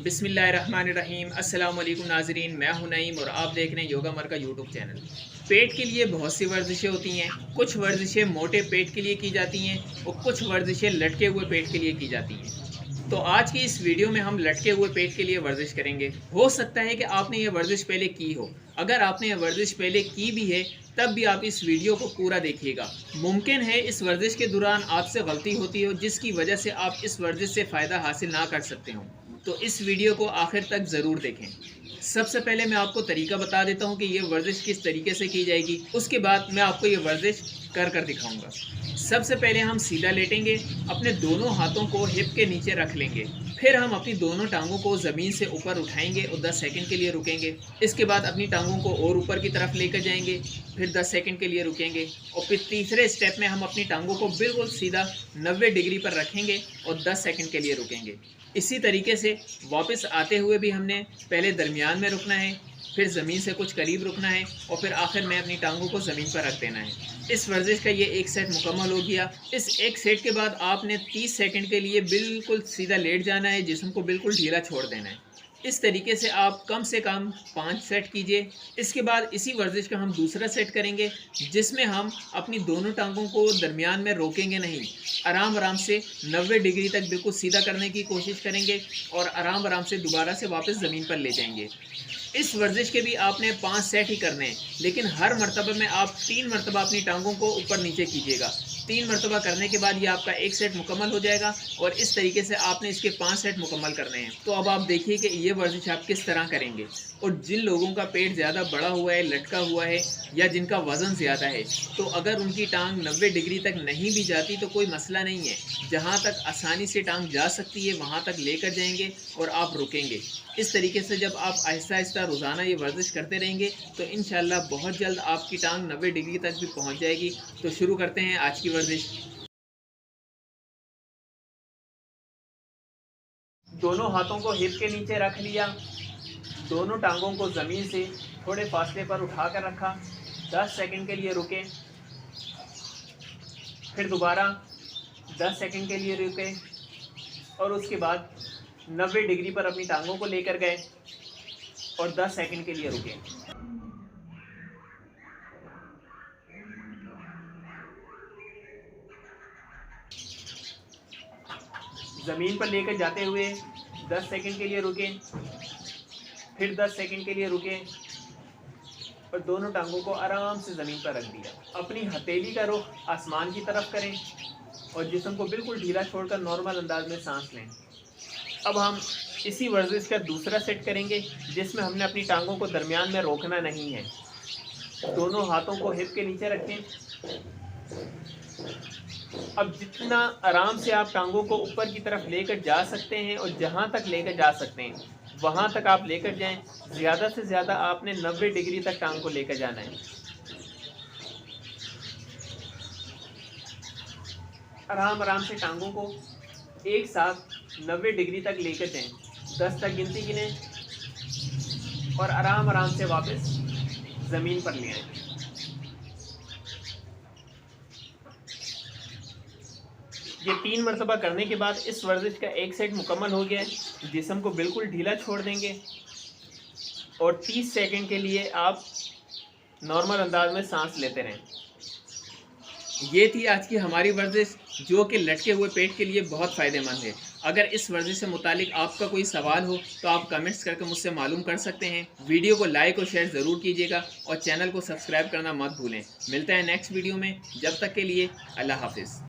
बिस्मिल्लाहिर्रहमानिर्रहीम। अस्सलाम वालेकुम नाज़रीन, मैं हूं नईम और आप देख रहे हैं योगा मर का यूट्यूब चैनल। पेट के लिए बहुत सी वर्जिशें होती हैं। कुछ वर्जिशें मोटे पेट के लिए की जाती हैं और कुछ वर्जिशें लटके हुए पेट के लिए की जाती हैं। तो आज की इस वीडियो में हम लटके हुए पेट के लिए वर्जिश करेंगे। हो सकता है कि आपने ये वर्जिश पहले की हो। अगर आपने ये वर्जिश पहले की भी है तब भी आप इस वीडियो को पूरा देखिएगा। मुमकिन है इस वर्जिश के दौरान आपसे गलती होती हो जिसकी वजह से आप इस वर्जिश से फ़ायदा हासिल ना कर सकते हो। तो इस वीडियो को आखिर तक ज़रूर देखें। सबसे पहले मैं आपको तरीका बता देता हूँ कि ये वर्जिश किस तरीके से की जाएगी। उसके बाद मैं आपको ये वर्जिश कर दिखाऊंगा। सबसे पहले हम सीधा लेटेंगे, अपने दोनों हाथों को हिप के नीचे रख लेंगे। फिर हम अपनी दोनों टांगों को ज़मीन से ऊपर उठाएंगे और 10 सेकंड के लिए रुकेंगे। इसके बाद अपनी टांगों को और ऊपर की तरफ लेकर जाएंगे, फिर 10 सेकंड के लिए रुकेंगे और फिर तीसरे स्टेप में हम अपनी टांगों को बिल्कुल सीधा 90 डिग्री पर रखेंगे और 10 सेकंड के लिए रुकेंगे। इसी तरीके से वापस आते हुए भी हमने पहले दरमियान में रुकना है, फिर ज़मीन से कुछ करीब रुकना है और फिर आखिर में अपनी टांगों को ज़मीन पर रख देना है। इस वर्जिश का ये एक सेट मुकम्मल हो गया। इस एक सेट के बाद आपने 30 सेकंड के लिए बिल्कुल सीधा लेट जाना है, जिस्म को बिल्कुल ढीला छोड़ देना है। इस तरीके से आप कम से कम 5 सेट कीजिए। इसके बाद इसी वर्जिश का हम दूसरा सेट करेंगे जिसमें हम अपनी दोनों टांगों को दरमियान में रोकेंगे नहीं, आराम आराम से 90 डिग्री तक बिल्कुल सीधा करने की कोशिश करेंगे और आराम आराम से दोबारा से वापस ज़मीन पर ले जाएंगे। इस वर्जिश के भी आपने 5 सेट ही करने हैं, लेकिन हर मरतबा में आप 3 मरतबा अपनी टांगों को ऊपर नीचे कीजिएगा। 3 मरतबा करने के बाद ये आपका एक सेट मुकम्मल हो जाएगा और इस तरीके से आपने इसके 5 सेट मुकम्मल करने हैं। तो अब आप देखिए कि ये वर्जिश आप किस तरह करेंगे। और जिन लोगों का पेट ज़्यादा बड़ा हुआ है, लटका हुआ है या जिनका वज़न ज़्यादा है, तो अगर उनकी टांग 90 डिग्री तक नहीं भी जाती तो कोई मसला नहीं है। जहाँ तक आसानी से टांग जा सकती है वहाँ तक लेकर जाएंगे और आप रुकेंगे। इस तरीके से जब आप आहिस्ता आहिस्ता रोज़ाना ये वर्जिश करते रहेंगे तो इंशाल्लाह बहुत जल्द आपकी टांग 90 डिग्री तक भी पहुँच जाएगी। तो शुरू करते हैं आज की वर्जिश। दोनों हाथों को हिप के नीचे रख लिया, दोनों टांगों को ज़मीन से थोड़े फासले पर उठाकर रखा, 10 सेकंड के लिए रुके, फिर दोबारा 10 सेकंड के लिए रुके और उसके बाद 90 डिग्री पर अपनी टांगों को लेकर गए और 10 सेकंड के लिए रुके। ज़मीन पर लेकर जाते हुए 10 सेकंड के लिए रुके, फिर 10 सेकंड के लिए रुके और दोनों टांगों को आराम से ज़मीन पर रख दिया। अपनी हथेली का रुख आसमान की तरफ करें और जिस्म को बिल्कुल ढीला छोड़कर नॉर्मल अंदाज में सांस लें। अब हम इसी वर्जिश का दूसरा सेट करेंगे जिसमें हमने अपनी टांगों को दरमियान में रोकना नहीं है। दोनों हाथों को हिप के नीचे रखें। अब जितना आराम से आप टांगों को ऊपर की तरफ लेकर जा सकते हैं और जहां तक लेकर जा सकते हैं वहां तक आप लेकर जाएं। ज़्यादा से ज़्यादा आपने 90 डिग्री तक टांग को लेकर जाना है। आराम आराम से टांगों को एक साथ 90 डिग्री तक लेकर जाएं। 10 तक गिनती गिनें और आराम आराम से वापस ज़मीन पर ले आएं। ये 3 मरतबा करने के बाद इस वर्जिश का एक सेट मुकम्मल हो गया है। जिस्म को बिल्कुल ढीला छोड़ देंगे और 30 सेकंड के लिए आप नॉर्मल अंदाज में सांस लेते रहें। ये थी आज की हमारी वर्जिश जो कि लटके हुए पेट के लिए बहुत फ़ायदेमंद है। अगर इस वर्जिश से मुतालिक आपका कोई सवाल हो तो आप कमेंट्स करके मुझसे मालूम कर सकते हैं। वीडियो को लाइक और शेयर ज़रूर कीजिएगा और चैनल को सब्सक्राइब करना मत भूलें। मिलते हैं नेक्स्ट वीडियो में, जब तक के लिए अल्लाह हाफिज़।